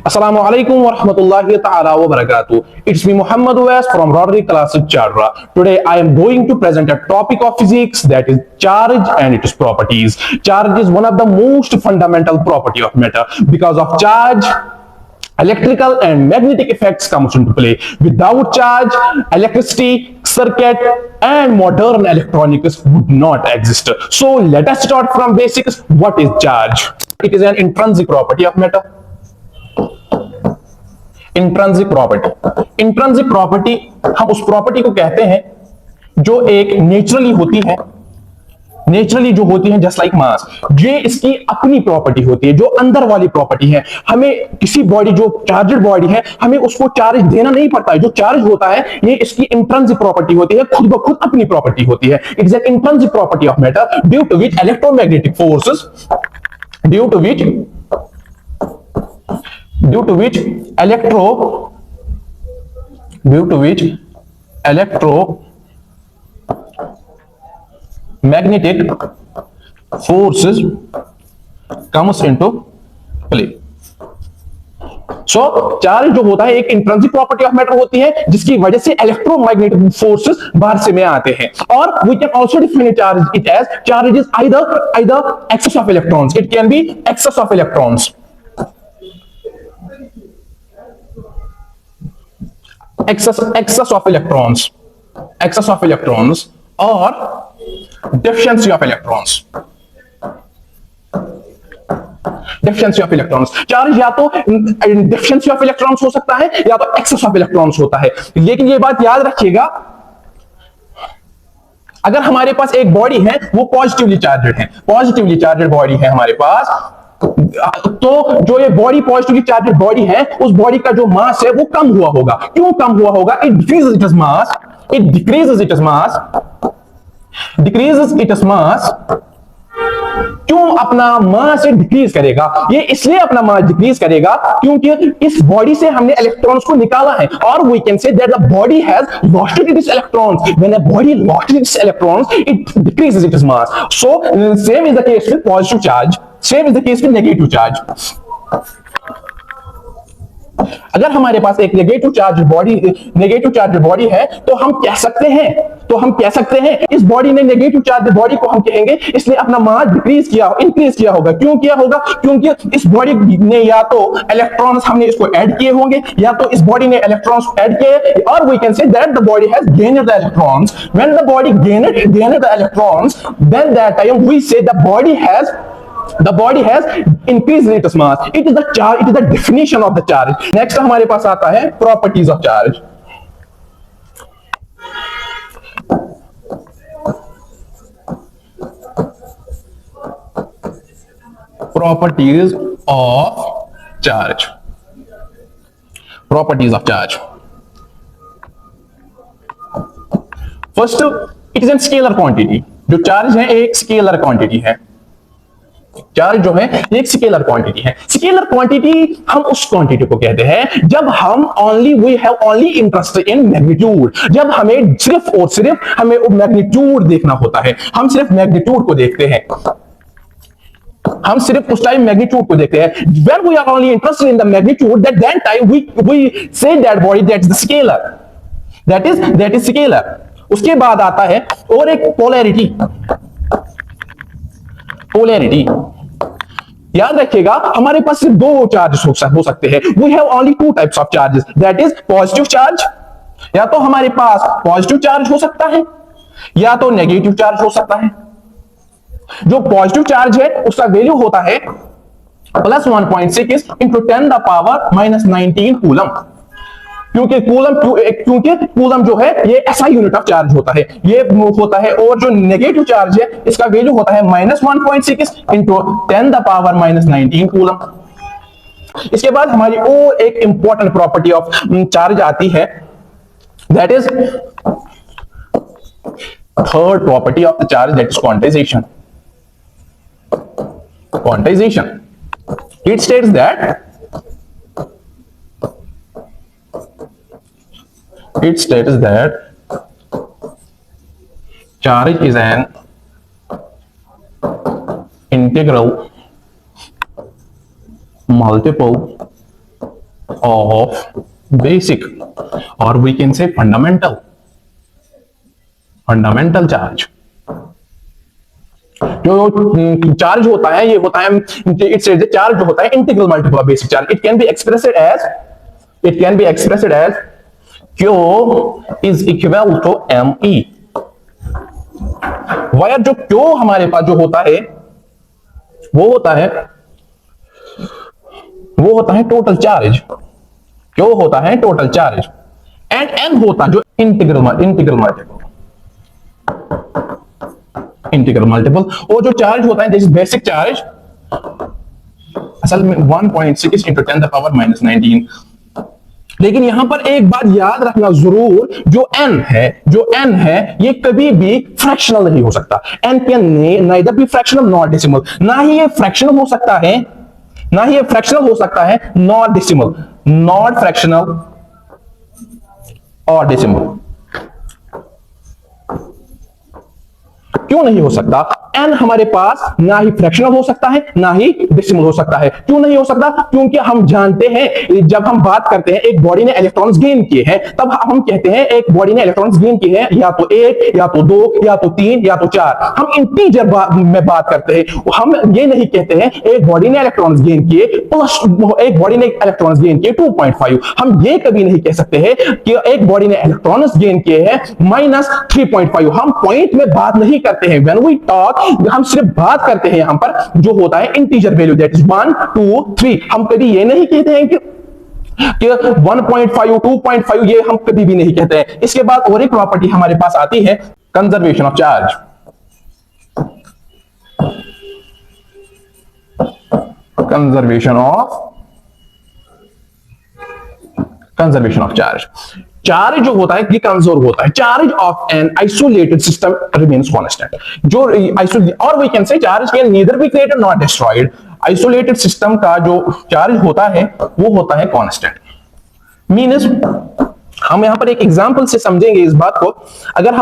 Assalamu alaikum wa rahmatullahi ta'ala wa barakatuh. It's me Muhammad Uwais from Rotary Classic Chadra. Today I am going to present a topic of physics, that is charge and its properties. Charge is one of the most fundamental property of matter. Because of charge, electrical and magnetic effects comes into play. Without charge, electricity, circuit and modern electronics would not exist. So let us start from basics. What is charge? It is an intrinsic property of matter. Intrinsic property हम उस property को कहते हैं जो एक naturally जो होती है जस्ट लाइक मास। ये इसकी अपनी प्रॉपर्टी होती है, जो अंदर वाली प्रॉपर्टी है। हमें किसी बॉडी, जो चार्जड बॉडी है, हमें उसको चार्ज देना नहीं पड़ता है। जो चार्ज होता है ये इसकी इंट्रिंसिक प्रॉपर्टी होती है, खुद ब खुद अपनी प्रॉपर्टी होती है। It is an intrinsic property of matter due to which electromagnetic forces due to which electromagnetic forces comes into play. So charge जो होता है एक इंट्रिंसिक प्रॉपर्टी ऑफ मैटर होती है, जिसकी वजह से इलेक्ट्रोमैग्नेटिक फोर्सेस बाहर से में आते हैं। और we can also define it as charge is either excess of electrons. It can be excess of electrons. excess of electrons or deficiency of electrons. Charge या तो deficiency of electrons हो सकता है या तो excess of electrons होता है। लेकिन ये बात याद रखिएगा, अगर हमारे पास एक बॉडी है वो पॉजिटिवली चार्जड बॉडी है हमारे पास, तो जो ये बॉडी पॉजिटिवली चार्जड बॉडी है, उस बॉडी का जो मास है वो कम हुआ होगा। क्यों कम हुआ होगा? इट डिक्रीजेस इट्स मास। क्यों अपना मास डिक्रीज करेगा? ये इसलिए अपना मास डिक्रीज करेगा क्योंकि इस बॉडी से हमने इलेक्ट्रॉन्स को निकाला है। और we can say that the body has lost its electrons. When a body lost its electrons, it decreases its mass. So same is the case with positive charge, same is the case with negative charge. अगर हमारे पास एक negative charge body है तो हम कह सकते हैं इस बॉडी ने, नेगेटिव चार्ज बॉडी को हम कहेंगे इसलिए अपना मास इंक्रीज किया होगा। क्यों किया होगा? क्योंकि इस बॉडी ने या तो इलेक्ट्रॉन्स हमने इसको ऐड किए होंगे या तो इस बॉडी ने इलेक्ट्रॉन्स ऐड किए। और we can say that the body has gained the electrons. When the body gained the electrons, then that time we say the body has increased its mass. It is the charge, it is the definition of the charge. Next हमारे पास आता है properties of charge. Properties of charge. First, it is a scalar quantity. जो charge है एक scalar quantity है। Charge जो है एक स्केलर क्वांटिटी है। स्केलर क्वांटिटी हम उस क्वांटिटी को कहते हैं जब हम we have only interest in magnitude. जब हमें सिर्फ और सिर्फ हमें मैग्नीट्यूड देखना होता है, हम सिर्फ मैग्नीट्यूड को देखते हैं, हम सिर्फ उस टाइम मैग्नीट्यूड को देखते हैं। When we are only interested in the magnitude, that time we say that body that's the scalar, that is scalar. उसके बाद आता है और एक पोलैरिटी। याद रखिएगा, हमारे पास सिर्फ दो चार्जेस हो सकते हैं। We have only two types of charges, that is positive charge. या तो हमारे पास पॉजिटिव चार्ज हो सकता है या तो नेगेटिव चार्ज हो सकता है। जो पॉजिटिव चार्ज है उसका वैल्यू होता है +1.6 इंटू 10⁻⁻19 कूलम। क्योंकि कूलम जो है ये ऐसा यूनिट ऑफ चार्ज होता है, ये होता है। और जो नेगेटिव चार्ज है इसका वैल्यू होता है -1.6 इंटू 10⁻⁻19 कूलम। इसके बाद हमारी और एक इंपॉर्टेंट प्रॉपर्टी ऑफ चार्ज आती है, that is third property of the charge, that is quantization. It states that charge is an integral multiple of basic, or we can say fundamental charge. जो charge होता है ये होता है, it's charge जो होता है integral multiple of basic charge. It can be expressed as Q is equal to ME. Where जो Q हमारे पास जो होता है वो होता है टोटल चार्ज. Q होता है टोटल चार्ज एंड N होता जो इंटीग्रल मल्टीपल. और जो चार्ज होता है जैसे बेसिक चार्ज असल में 1.6 into 10 the power minus 19. लेकिन यहां पर एक बात याद रखना जरूर, जो n है ये कभी भी फ्रैक्शनल नहीं हो सकता. n can neither be fractional not decimal. ना ही ये फ्रैक्शनल हो सकता है नॉट डेसिमल, नॉट फ्रैक्शनल और डेसिमल. क्यों नहीं हो सकता? n हमारे पास ना ही फ्रैक्शनल हो सकता है ना ही डेसिमल हो सकता है. क्यों नहीं हो सकता? क्योंकि हम जानते हैं जब हम बात करते हैं एक बॉडी ने इलेक्ट्रॉन्स गेन किए हैं तब हम कहते हैं एक बॉडी ने इलेक्ट्रॉन्स गेन किए हैं या तो 1 या तो 2 या तो 3 या तो 4. हम इंटीजर में बात करते हैं. हम ये नहीं कहते हैं एक बॉडी ने इलेक्ट्रॉन्स गेन किए प्लस एक बॉडी ने इलेक्ट्रॉन्स गेन किए 2.5. हम ये कभी नहीं कह सकते हैं कि एक बॉडी ने इलेक्ट्रॉन्स गेन किए हैं माइनस 3.5. हम पॉइंट में बात नहीं करते हैं. व्हेन वी टॉक हम सिर्फ बात करते हैं यहां पर जो होता है इंटीजर वैल्यू दैट इज 1 2 3. हम कभी ये नहीं कहते हैं कि 1.5 2.5 ये हम कभी भी नहीं कहते हैं. इसके बाद और एक प्रॉपर्टी हमारे पास आती है conservation of charge. Conservation of charge. Charge जो होता है ये कंजर्व होता है. Charge of an isolated system remains constant. जो और we can say charge can neither be created not destroyed. Isolated system का जो चार्ज होता है वो होता है कांस्टेंट. मीन्स हम यहां पर एक एग्जांपल से समझेंगे इस बात को. अगर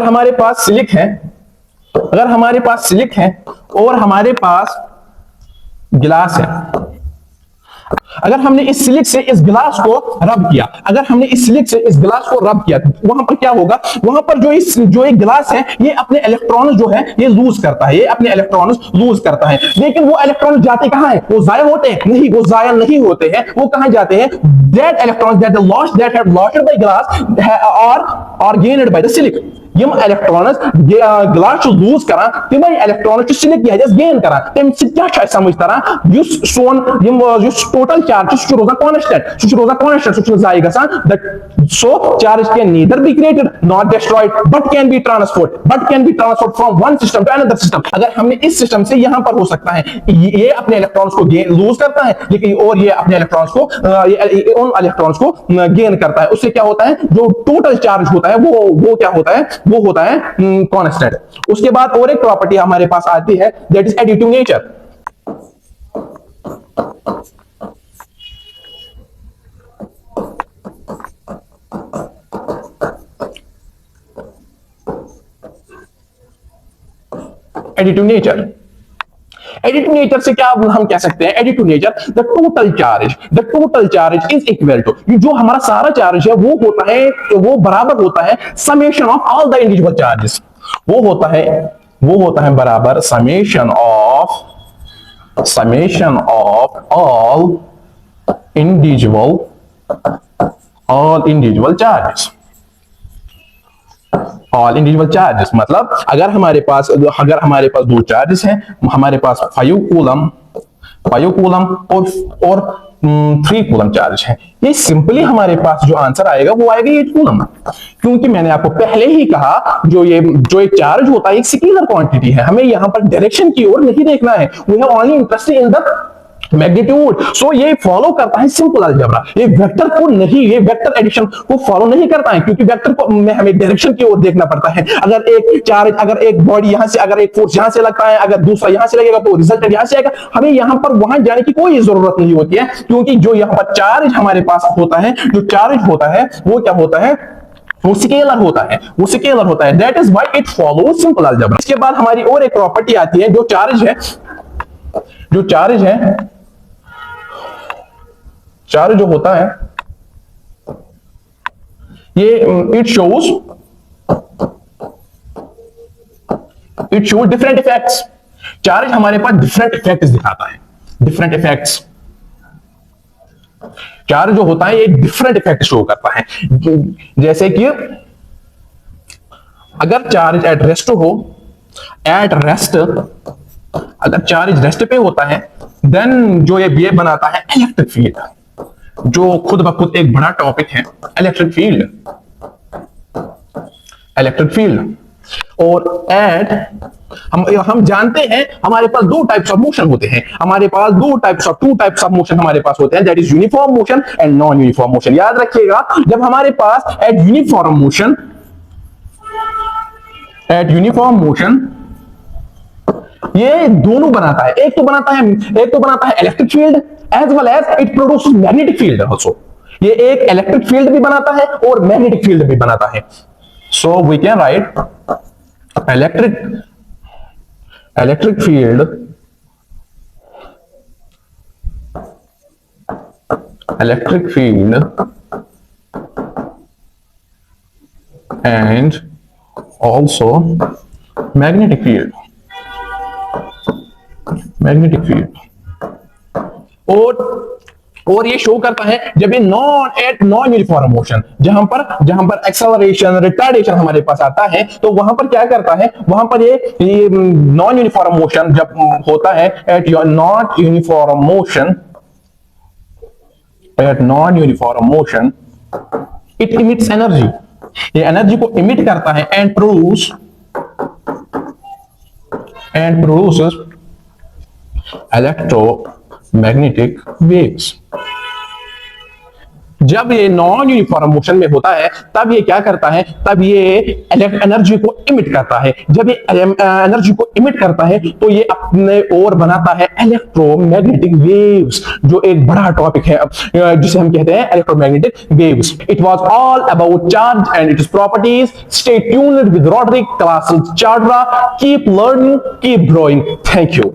हमारे पास सिलिक है और हमारे पास गिलास है. अगर हमने इस सिलिक से इस गिलास को रब किया वहां पर क्या होगा? वहां पर जो एक गिलास है ये अपने इलेक्ट्रॉन जो है ये लूज करता है. लेकिन वो इलेक्ट्रॉन जाते कहां है? वो जाया होते हैं? नहीं, वो जाया नहीं होते हैं. वो कहां जाते हैं? That electrons that have lost by glass और गेन्ड बाय द सिलिक. यम इलेक्ट्रॉन्स ग्लास लूज करा तम इलेक्ट्रॉन्स सिलिक गेन करा. तम क्या समझ तरह सोन टोटल चार्ज रोजान कांस्टेंट जाए गसान. So charge can neither be created not destroyed but can be transferred from one system to another system. अगर हमने इस सिस्टम से यहां पर हो सकता है ये अपने इलेक्ट्रॉन्स को लूज करता है लेकिन और ये अपने इलेक्ट्रॉन्स को गेन करता है. उससे क्या होता है? जो टोटल चार्ज होता है वो क्या होता है? वो होता है कांस्टेंट. उसके बाद और एक प्रॉपर्टी हमारे पास आती है that is additive nature. Additive nature से क्या हम कह सकते हैं? Additive nature the total charge is equal to, जो हमारा सारा चार्ज है वो बराबर होता है summation of all the individual charges. वो होता है बराबर summation of all individual charges. मतलब अगर हमारे पास दो चार्जेस हैं, हमारे पास 5 कूलम और 3 कूलम चार्ज है. ये सिंपली हमारे पास जो आंसर आएगा वो आएगा 8 कूलम. क्योंकि मैंने आपको पहले ही कहा जो एक चार्ज होता है एक स्केलर क्वांटिटी है. हमें यहां पर डायरेक्शन की ओर नहीं देखना है. We have only interest in the magnitude. So ये फॉलो करता है सिंपल अलजेब्रा. ये वेक्टर एडिशन को फॉलो नहीं करता है क्योंकि वेक्टर को हमें डायरेक्शन की ओर देखना पड़ता है. अगर एक बॉडी यहां से, अगर एक फोर्स यहां से लगता है, अगर दूसरा यहां से लगेगा तो रिजल्टेंट यहां से आएगा. हमें यहां पर वहां जाने की कोई जरूरत नहीं होती है क्योंकि जो यहां पर चार्ज हमारे पास होता है वो क्या होता है? वो स्केलर होता है. That is why it follows simple algebra. इसके बाद हमारी और एक प्रॉपर्टी आती है जो चार्ज है चार्ज जो होता है ये it shows different effects. Charge हमारे पास डिफरेंट इफेक्ट्स दिखाता है, डिफरेंट इफेक्ट्स। चार्ज जो होता है ये डिफरेंट इफेक्ट शो करता है। जैसे कि अगर चार्ज एट रेस्ट हो, एट रेस्ट अगर चार्ज रेस्ट पे होता है, देन जो ये बनाता है इलेक्ट्रिक फील्ड, जो खुद ब खुद एक बड़ा टॉपिक है, इलेक्ट्रिक फील्ड, इलेक्ट्रिक फील्ड। और एट हम जानते हैं हमारे पास दो टाइप्स ऑफ मोशन होते हैं, हमारे पास टू टाइप्स ऑफ मोशन हमारे पास होते हैं, that is uniform motion and non uniform motion. याद रखिएगा, जब हमारे पास एट यूनिफॉर्म मोशन ये दोनों बनाता है, एक तो बनाता है electric field as well as it produces magnetic field also. ये एक इलेक्ट्रिक फील्ड भी बनाता है और मैग्नेटिक फील्ड भी बनाता है। So we can write electric field and also magnetic field और ये शो करता है जब ये नॉन यूनिफॉर्म मोशन, जहां पर एक्सेलरेशन रिटार्डेशन हमारे पास आता है, तो वहां पर क्या करता है, वहां पर ये नॉन यूनिफॉर्म मोशन जब होता है at non uniform motion it emits energy, ये एनर्जी को इमिट करता है एंड प्रोड्यूसेस इलेक्ट्रोमैग्नेटिक वेव्स। जब ये नॉन यूनिफॉर्म मोशन में होता है तब ये क्या करता है, तब ये एनर्जी को इमिट करता है। जब ये एनर्जी को इमिट करता है तो ये अपने और बनाता है इलेक्ट्रोमैग्नेटिक वेव्स, जो एक बड़ा टॉपिक है जिसे हम कहते हैं electromagnetic waves. It was all about charge and its properties. Stay tuned with Rodrick classes चार्डरा। Keep learning, keep growing. Thank you.